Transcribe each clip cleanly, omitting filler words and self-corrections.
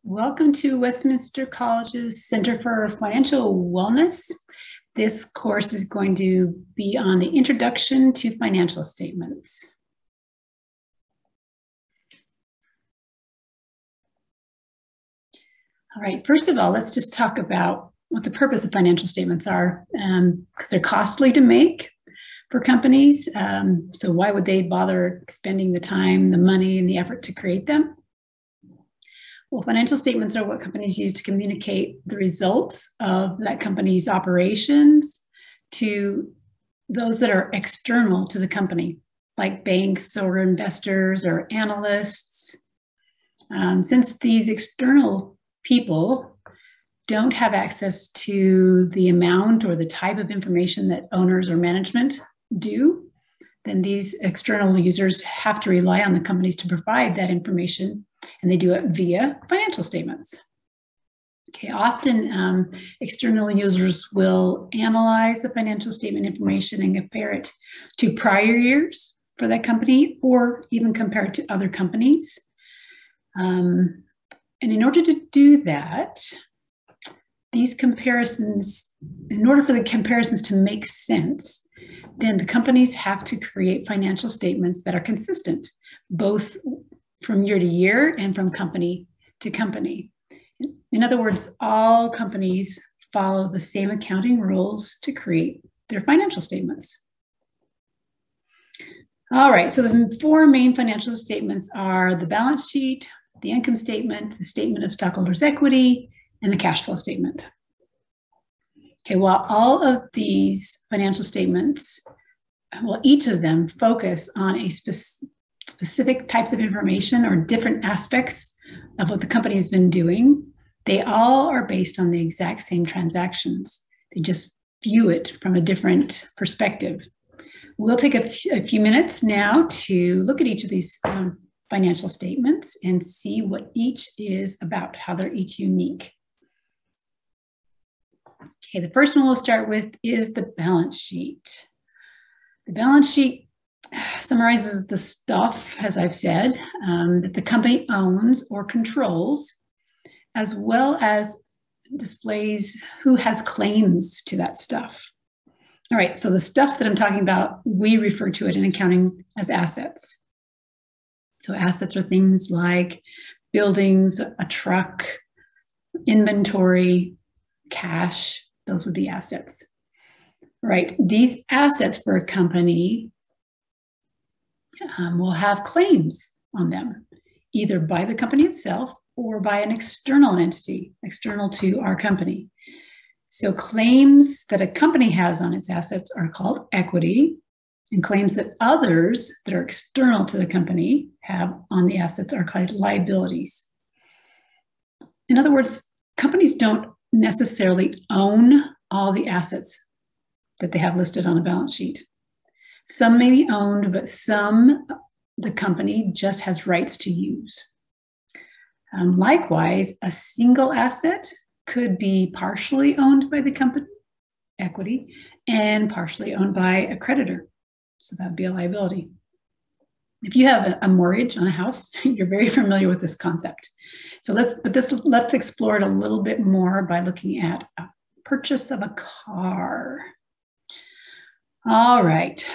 Welcome to Westminster College's Center for Financial Wellness. This course is going to be on the Introduction to Financial Statements. All right, first of all, let's just talk about what the purpose of financial statements are, because they're costly to make for companies. So why would they bother expending the time, the money, and the effort to create them? Well, financial statements are what companies use to communicate the results of that company's operations to those that are external to the company, like banks or investors or analysts. Since these external people don't have access to the amount or the type of information that owners or management do, then these external users have to rely on the companies to provide that information, and they do it via financial statements. Okay, often external users will analyze the financial statement information and compare it to prior years for that company, or even compare it to other companies. And in order to do that, these comparisons, in order for the comparisons to make sense, then the companies have to create financial statements that are consistent, both from year to year and from company to company. In other words, all companies follow the same accounting rules to create their financial statements. All right, so the four main financial statements are the balance sheet, the income statement, the statement of stockholders' equity, and the cash flow statement. Okay, while all of these financial statements, well, each of them focus on a specific types of information or different aspects of what the company has been doing, they all are based on the exact same transactions. They just view it from a different perspective. We'll take a few minutes now to look at each of these financial statements and see what each is about, how they're each unique. Okay, the first one we'll start with is the balance sheet. The balance sheet summarizes the stuff, as I've said, that the company owns or controls, as well as displays who has claims to that stuff. All right, so the stuff that I'm talking about, we refer to it in accounting as assets. So assets are things like buildings, a truck, inventory, cash. Those would be assets. Right, these assets for a company will have claims on them, either by the company itself or by an external entity, external to our company. So claims that a company has on its assets are called equity, and claims that others that are external to the company have on the assets are called liabilities. In other words, companies don't necessarily own all the assets that they have listed on a balance sheet. Some may be owned, but some the company just has rights to use. Likewise, a single asset could be partially owned by the company, equity, and partially owned by a creditor. So that would be a liability. If you have a mortgage on a house, you're very familiar with this concept. So let's explore it a little bit more by looking at a purchase of a car. All right,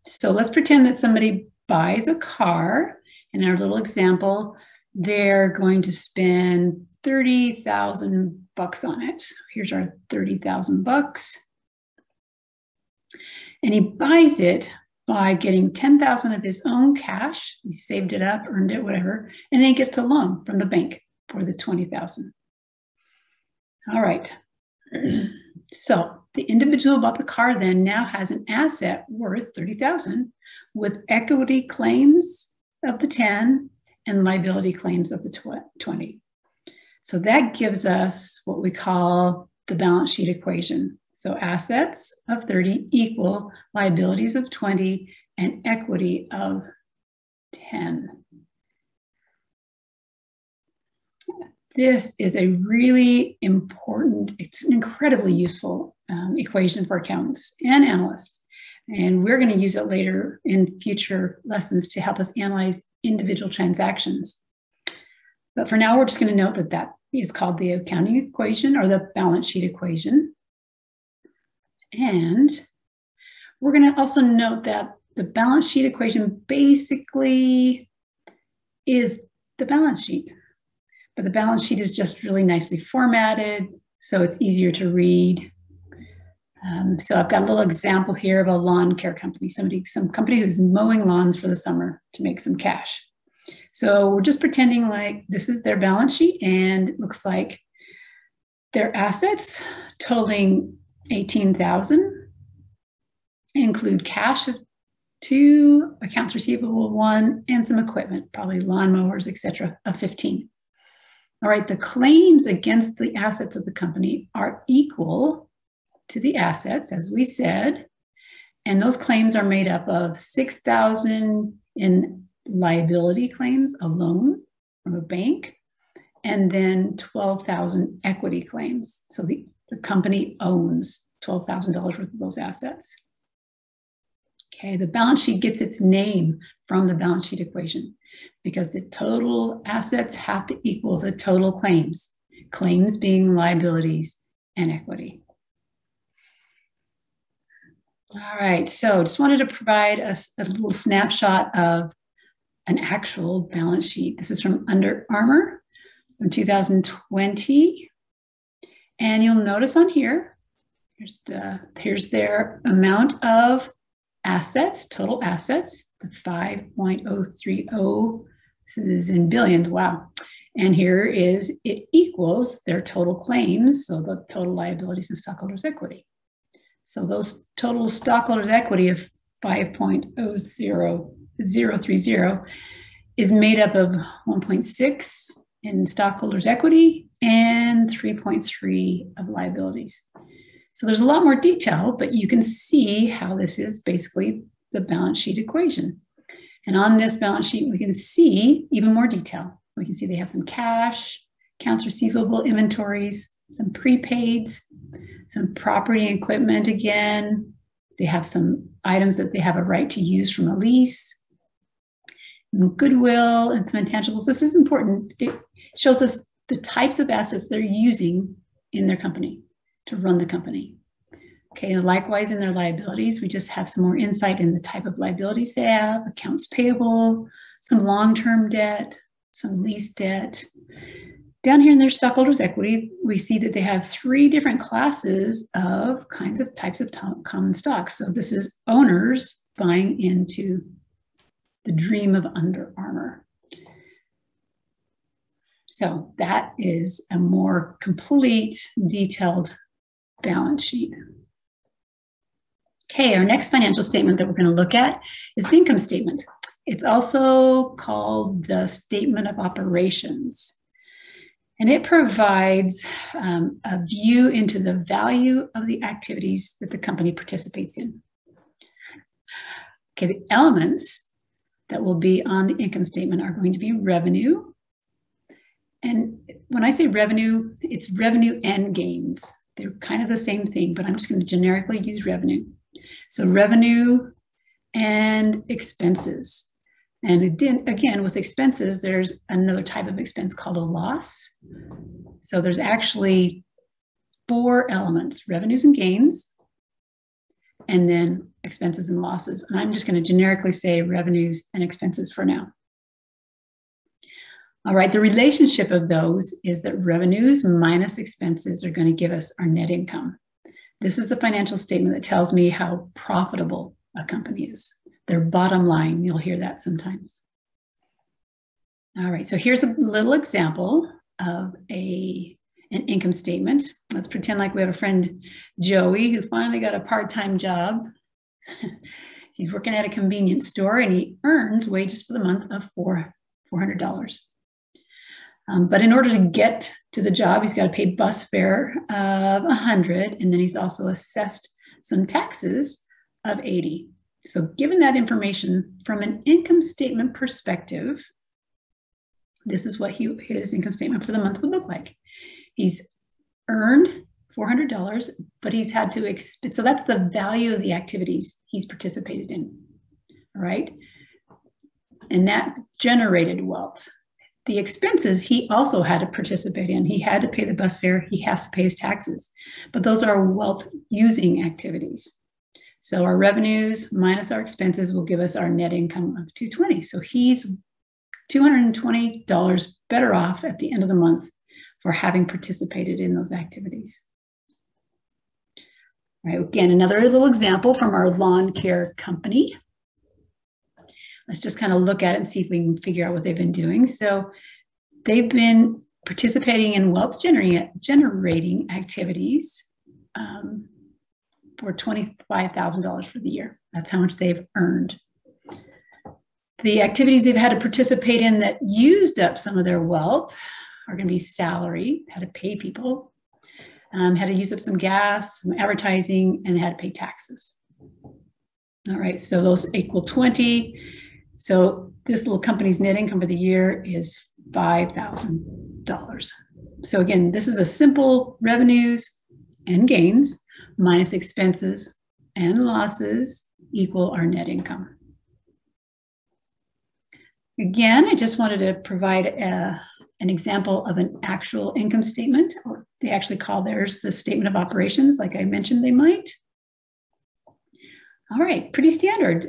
so let's pretend that somebody buys a car. In our little example, they're going to spend $30,000 on it. Here's our $30,000. And he buys it by getting $10,000 of his own cash. He saved it up, earned it, whatever, and then he gets a loan from the bank for the $20,000. All right. So the individual who bought the car then now has an asset worth $30,000 with equity claims of the 10 and liability claims of the 20. So that gives us what we call the balance sheet equation. So assets of 30 equal liabilities of 20 and equity of 10. This is a really important, it's an incredibly useful equation for accountants and analysts. And we're going to use it later in future lessons to help us analyze individual transactions. But for now, we're just going to note that that is called the accounting equation or the balance sheet equation. And we're going to also note that the balance sheet equation basically is the balance sheet. But the balance sheet is just really nicely formatted, so it's easier to read. So I've got a little example here of a lawn care company, some company who's mowing lawns for the summer to make some cash. So we're just pretending like this is their balance sheet, and it looks like their assets totaling $18,000 include cash of 2, accounts receivable 1, and some equipment, probably lawnmowers, etc., of 15. All right, the claims against the assets of the company are equal to the assets, as we said, and those claims are made up of 6,000 in liability claims, a loan from a bank, and then 12,000 equity claims. So the company owns $12,000 worth of those assets. Okay, the balance sheet gets its name from the balance sheet equation because the total assets have to equal the total claims, claims being liabilities and equity. All right, so just wanted to provide a little snapshot of an actual balance sheet. This is from Under Armour from 2020. And you'll notice on here, here's their amount of assets, total assets, the 5.030. This is in billions, wow. And here is, it equals their total claims, so the total liabilities and stockholders' equity. So those total stockholders' equity of 5.00030 is made up of 1.6 in stockholders' equity and 3.3 of liabilities. So there's a lot more detail, but you can see how this is basically the balance sheet equation. And on this balance sheet, we can see even more detail. We can see they have some cash, accounts receivable, inventories, some prepaids, some property and equipment again. They have some items that they have a right to use from a lease, goodwill, and some intangibles. This is important. It shows us the types of assets they're using in their company to run the company. Okay, and likewise in their liabilities, we just have some more insight in the type of liabilities they have, accounts payable, some long-term debt, some lease debt. Down here in their stockholders' equity, we see that they have 3 different classes of types of common stocks. So this is owners buying into the dream of Under Armour. So that is a more complete, detailed balance sheet. Okay, our next financial statement that we're going to look at is the income statement. It's also called the statement of operations. And it provides a view into the value of the activities that the company participates in. Okay, the elements that will be on the income statement are going to be revenue. And when I say revenue, it's revenue and gains. They're kind of the same thing, but I'm just going to generically use revenue. So revenue and expenses. And again, with expenses, there's another type of expense called a loss. So there's actually 4 elements: revenues and gains, and then expenses and losses. And I'm just going to generically say revenues and expenses for now. All right, the relationship of those is that revenues minus expenses are going to give us our net income. This is the financial statement that tells me how profitable a company is. Their bottom line, you'll hear that sometimes. All right, so here's a little example of an income statement. Let's pretend like we have a friend, Joey, who finally got a part-time job. He's working at a convenience store and he earns wages for the month of $400. But in order to get to the job, he's got to pay bus fare of $100, and then he's also assessed some taxes of $80. So given that information from an income statement perspective, this is what his income statement for the month would look like. He's earned $400, but he's had to, so that's the value of the activities he's participated in, all right? And that generated wealth. the expenses he also had to participate in. He had to pay the bus fare. He has to pay his taxes. But those are wealth using activities. So our revenues minus our expenses will give us our net income of $220. So he's $220 better off at the end of the month for having participated in those activities. All right, again, another little example from our lawn care company. Let's just kind of look at it and see if we can figure out what they've been doing. So they've been participating in wealth generating activities for $25,000 for the year. That's how much they've earned. The activities they've had to participate in that used up some of their wealth are going to be salary, had to pay people, had to use up some gas, some advertising, and had to pay taxes. All right, so those equal 20. So this little company's net income for the year is $5,000. So again, this is a simple revenues and gains minus expenses and losses equal our net income. Again, I just wanted to provide an example of an actual income statement, or they actually call theirs the statement of operations, like I mentioned they might. All right, pretty standard.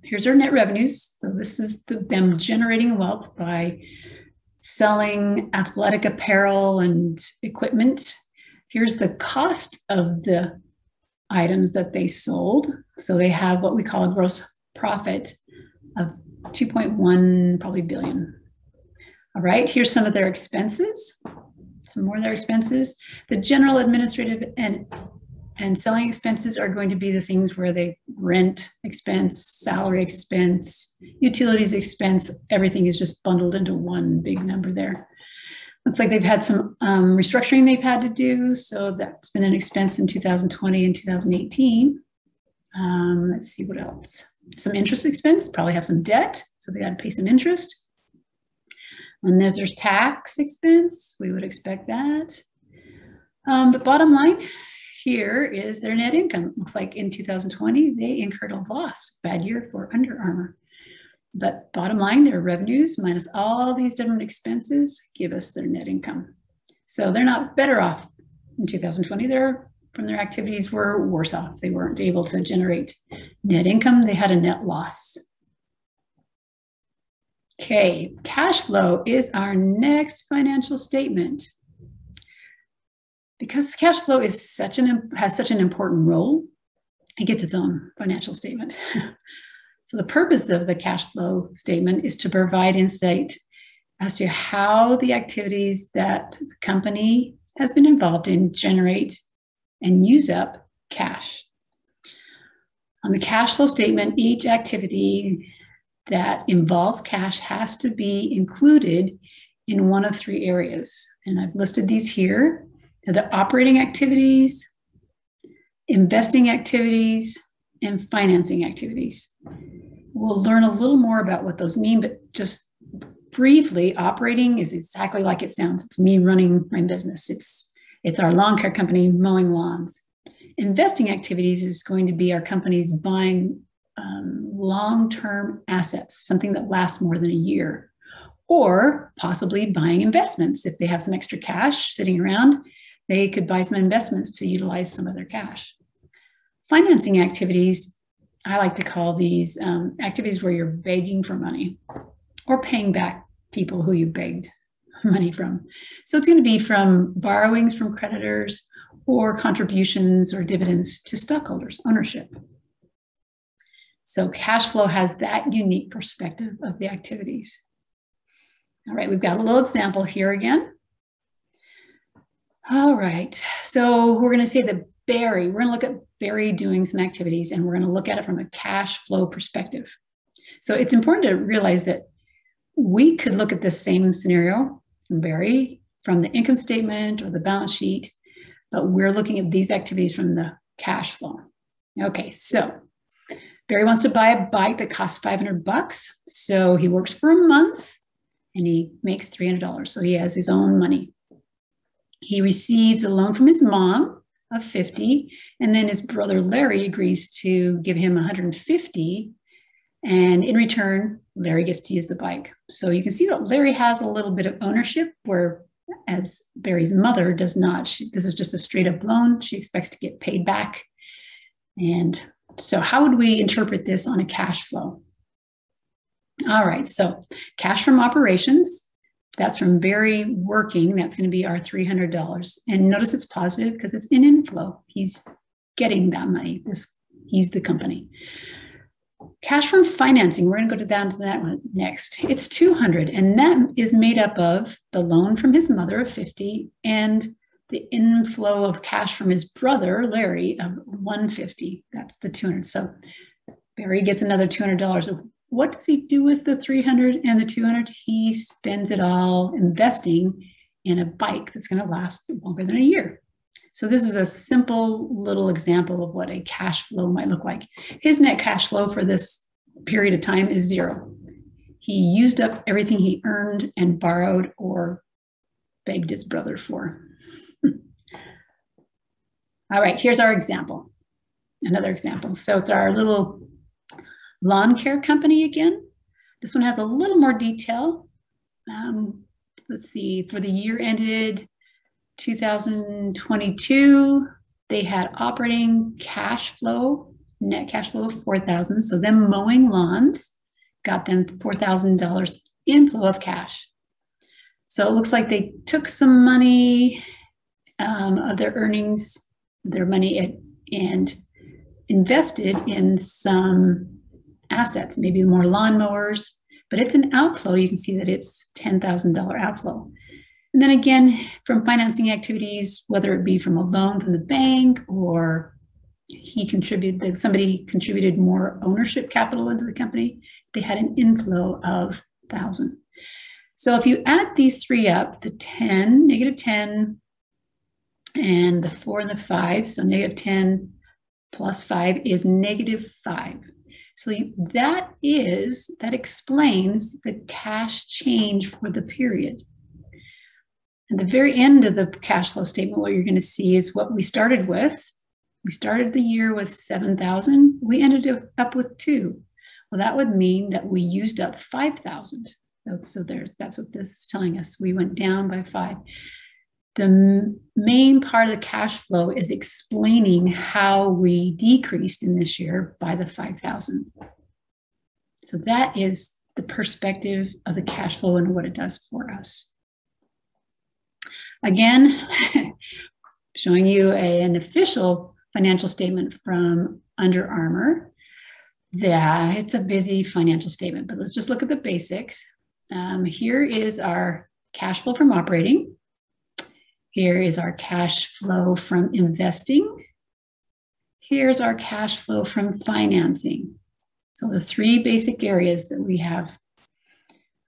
Here's our net revenues. So this is them generating wealth by selling athletic apparel and equipment. Here's the cost of the items that they sold. So they have what we call a gross profit of 2.1 probably billion. All right, here's some of their expenses. Some more of their expenses. The general administrative and selling expenses are going to be the things where they rent expense, salary expense, utilities expense, everything is just bundled into one big number there. Looks like they've had some restructuring they've had to do. So that's been an expense in 2020 and 2018. Let's see what else. Some interest expense, probably have some debt. So they got to pay some interest. And there's tax expense. We would expect that. But bottom line, here is their net income. Looks like in 2020, they incurred a loss. Bad year for Under Armour. But bottom line, their revenues minus all these different expenses give us their net income. So they're not better off in 2020. From their activities were worse off. They weren't able to generate net income. They had a net loss. Okay, cash flow is our next financial statement. Because cash flow is has such an important role, it gets its own financial statement. So the purpose of the cash flow statement is to provide insight as to how the activities that the company has been involved in generate and use up cash. On the cash flow statement, each activity that involves cash has to be included in one of three areas. And I've listed these here. The operating activities, investing activities, and financing activities. We'll learn a little more about what those mean, but just briefly, operating is exactly like it sounds. It's me running my business. It's our lawn care company mowing lawns. Investing activities is going to be our companies buying long-term assets, something that lasts more than a year, or possibly buying investments. If they have some extra cash sitting around, they could buy some investments to utilize some of their cash. Financing activities, I like to call these activities where you're begging for money or paying back people who you begged money from. So it's going to be from borrowings from creditors or contributions or dividends to stockholders, ownership. So cash flow has that unique perspective of the activities. All right, we've got a little example here again. All right, so we're going to say that Barry, we're going to look at Barry doing some activities, and we're going to look at it from a cash flow perspective. So it's important to realize that we could look at this same scenario from Barry from the income statement or the balance sheet, but we're looking at these activities from the cash flow. Okay, so Barry wants to buy a bike that costs $500. So he works for a month and he makes $300. So he has his own money. He receives a loan from his mom of $50, and then his brother Larry agrees to give him $150 And in return, Larry gets to use the bike. So you can see that Larry has a little bit of ownership, whereas Barry's mother does not. This is just a straight up loan. She expects to get paid back. And so how would we interpret this on a cash flow? All right, so cash from operations, that's from Barry working, that's going to be our $300. And notice it's positive because it's in inflow. He's getting that money. He's the company. Cash from financing, we're going to go down to that one next. It's $200, and that is made up of the loan from his mother of $50 and the inflow of cash from his brother, Larry, of $150. That's the $200. So Barry gets another $200. What does he do with the $300 and the $200? He spends it all investing in a bike that's going to last longer than a year. So this is a simple little example of what a cash flow might look like. His net cash flow for this period of time is zero. He used up everything he earned and borrowed or begged his brother for. All right, here's our example. Another example. So it's our little lawn care company again. This one has a little more detail. Let's see, for the year ended 2022, they had operating cash flow, net cash flow of $4,000. So them mowing lawns got them $4,000 inflow of cash. So it looks like they took some money of their earnings, their money, and invested in some assets, maybe more lawnmowers, but it's an outflow. You can see that it's $10,000 outflow. And then again, from financing activities, whether it be from a loan from the bank or somebody contributed more ownership capital into the company, they had an inflow of $1,000. So if you add these three up, the 10, negative 10, and the 4 and the 5, so negative 10 plus 5 is negative 5. So that explains the cash change for the period. At the very end of the cash flow statement, what you're going to see is what we started with. We started the year with 7,000. We ended up with 2. Well, that would mean that we used up 5,000. So that's what this is telling us. We went down by 5. The main part of the cash flow is explaining how we decreased in this year by the 5,000. So that is the perspective of the cash flow and what it does for us. Again, showing you an official financial statement from Under Armour. It's a busy financial statement, but let's just look at the basics. Here is our cash flow from operating. Here is our cash flow from investing. Here's our cash flow from financing. So the 3 basic areas that we have.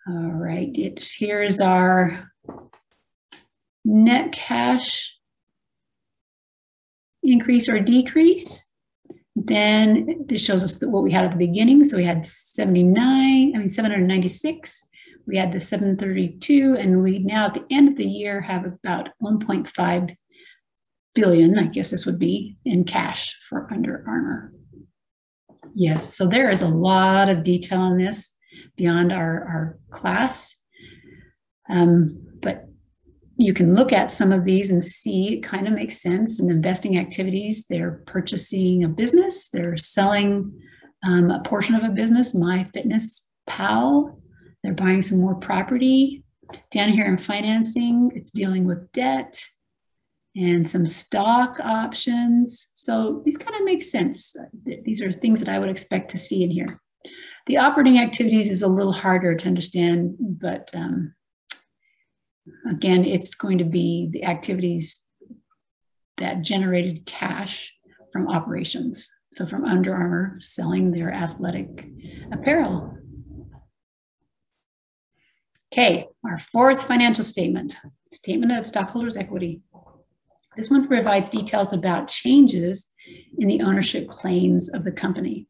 All right, here's our net cash increase or decrease. Then this shows us what we had at the beginning. So we had 796. We had the 732, and we now at the end of the year have about 1.5 billion, I guess this would be, in cash for Under Armour. Yes, so there is a lot of detail on this beyond our class. But you can look at some of these and see it kind of makes sense. In investing activities, they're purchasing a business, they're selling a portion of a business, MyFitnessPal. They're buying some more property. Down here in financing, it's dealing with debt and some stock options. So these kind of make sense. These are things that I would expect to see in here. The operating activities is a little harder to understand, but again, it's going to be the activities that generated cash from operations. So from Under Armour selling their athletic apparel. Okay, our 4th financial statement, Statement of Stockholders Equity. This one provides details about changes in the ownership claims of the company.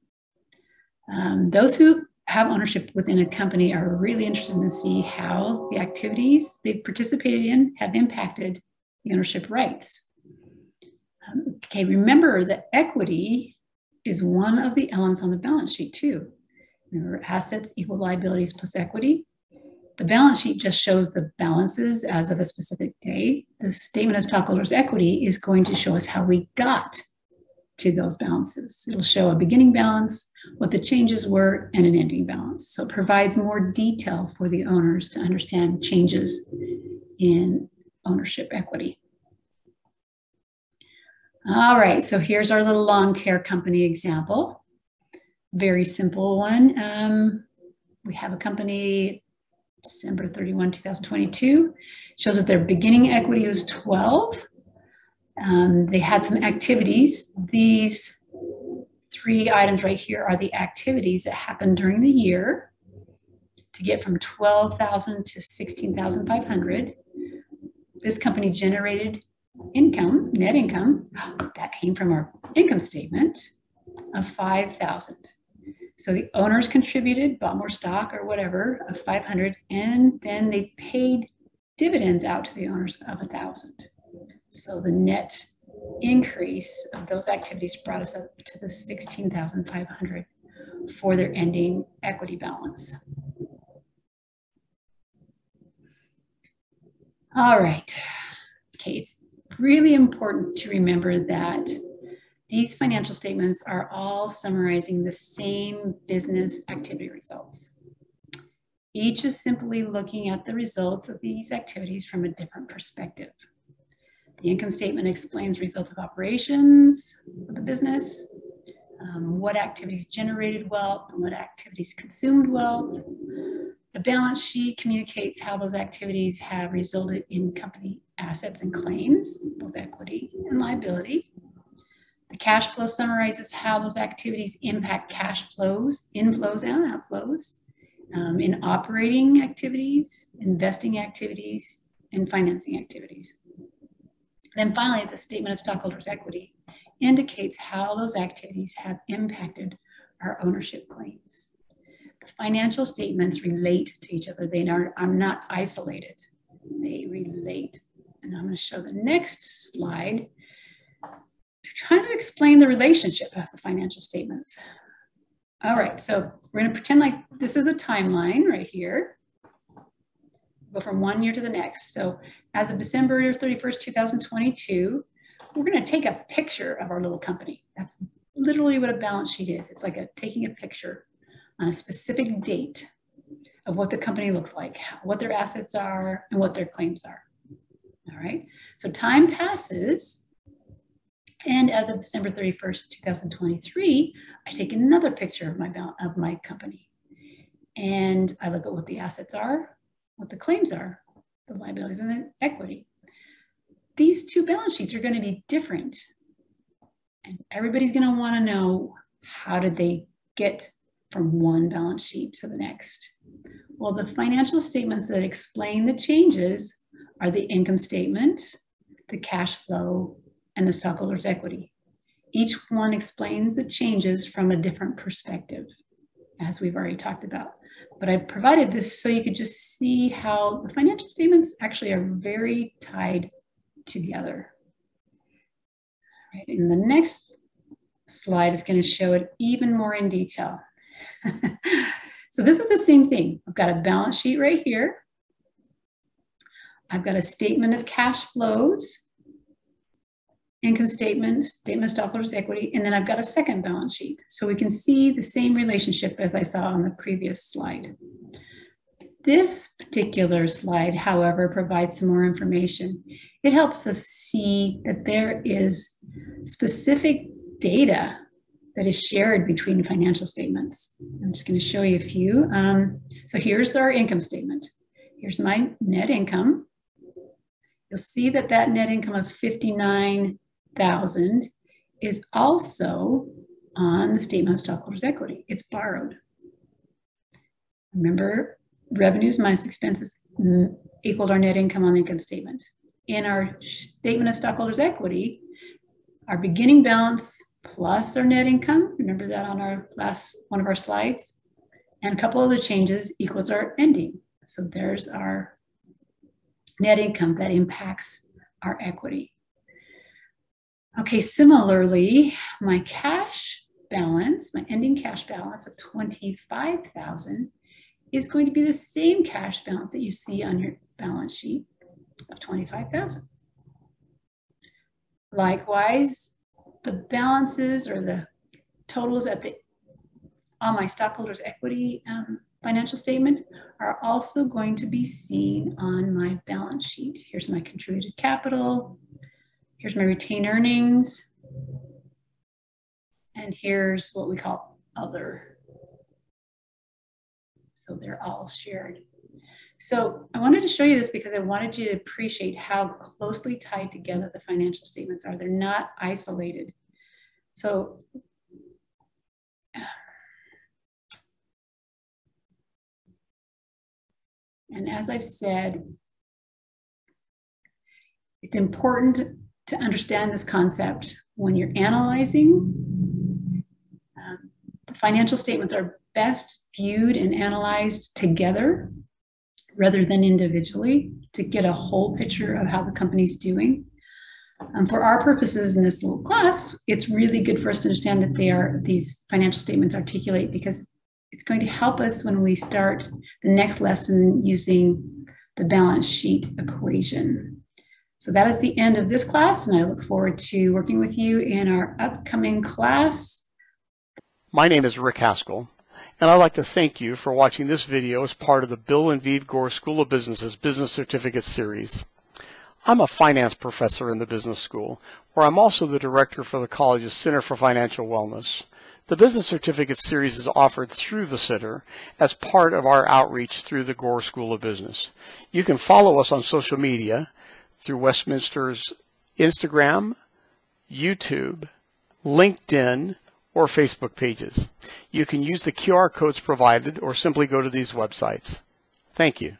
Those who have ownership within a company are really interested to see how the activities they've participated in have impacted the ownership rights. Okay, remember that equity is one of the elements on the balance sheet too. Remember, assets equal liabilities plus equity. The balance sheet just shows the balances as of a specific day. The statement of stockholders' equity is going to show us how we got to those balances. It'll show a beginning balance, what the changes were, and an ending balance. So it provides more detail for the owners to understand changes in ownership equity. All right, so here's our little lawn care company example. Very simple one. We have a company, December 31, 2022. Shows that their beginning equity was 12. They had some activities. These 3 items right here are the activities that happened during the year to get from 12,000 to 16,500. This company generated income, net income, that came from our income statement of 5,000. So the owners contributed, bought more stock or whatever of 500, and then they paid dividends out to the owners of 1,000. So the net increase of those activities brought us up to the 16,500 for their ending equity balance. All right. Okay, it's really important to remember that these financial statements are all summarizing the same business activity results. Each is simply looking at the results of these activities from a different perspective. The income statement explains results of operations of the business, what activities generated wealth and what activities consumed wealth. The balance sheet communicates how those activities have resulted in company assets and claims, both equity and liability. The cash flow summarizes how those activities impact cash flows, inflows and outflows, in operating activities, investing activities, and financing activities. Then finally, the statement of stockholders' equity indicates how those activities have impacted our ownership claims. The financial statements relate to each other. They are not isolated. They relate. And I'm going to show the next slide to try to explain the relationship of the financial statements. All right, so we're going to pretend like this is a timeline right here. Go from one year to the next. So as of December 31st, 2022, we're going to take a picture of our little company. That's literally what a balance sheet is. It's like taking a picture on a specific date of what the company looks like, what their assets are, and what their claims are. All right, so time passes. And as of December 31st, 2023, I take another picture of my company. And I look at what the assets are, what the claims are, the liabilities and the equity. These two balance sheets are going to be different. And everybody's going to want to know, how did they get from one balance sheet to the next? Well, the financial statements that explain the changes are the income statement, the cash flow, and the stockholders' equity. Each one explains the changes from a different perspective, as we've already talked about. But I provided this so you could just see how the financial statements actually are very tied together. All right, and the next slide is going to show it even more in detail. So this is the same thing. I've got a balance sheet right here. I've got a statement of cash flows, income statement, statement of stockholders' equity, and then I've got a second balance sheet. So we can see the same relationship as I saw on the previous slide. This particular slide, however, provides some more information. It helps us see that there is specific data that is shared between financial statements. I'm just going to show you a few. So here's our income statement. Here's my net income. You'll see that that net income of 59,000 is also on the statement of stockholders' equity. It's borrowed. Remember, revenues minus expenses equaled our net income on the income statement. In our statement of stockholders' equity, our beginning balance plus our net income, remember that on our last one of our slides, and a couple of the changes equals our ending. So there's our net income that impacts our equity. Okay, similarly, my cash balance, my ending cash balance of $25,000 is going to be the same cash balance that you see on your balance sheet of $25,000. Likewise, the balances or the totals on my stockholders equity financial statement are also going to be seen on my balance sheet. Here's my contributed capital. Here's my retained earnings. And here's what we call other. So they're all shared. So I wanted to show you this because I wanted you to appreciate how closely tied together the financial statements are. They're not isolated. So and as I've said, it's important to understand this concept when you're analyzing. The financial statements are best viewed and analyzed together rather than individually to get a whole picture of how the company's doing. For our purposes in this little class, it's really good for us to understand that these financial statements articulate, because it's going to help us when we start the next lesson using the balance sheet equation. So that is the end of this class, and I look forward to working with you in our upcoming class. My name is Rick Haskell, and I'd like to thank you for watching this video as part of the Bill and Vieve Gore School of Business's Business Certificate Series. I'm a finance professor in the business school, where I'm also the director for the college's Center for Financial Wellness. The Business Certificate Series is offered through the Center as part of our outreach through the Gore School of Business. You can follow us on social media through Westminster's Instagram, YouTube, LinkedIn, or Facebook pages. You can use the QR codes provided or simply go to these websites. Thank you.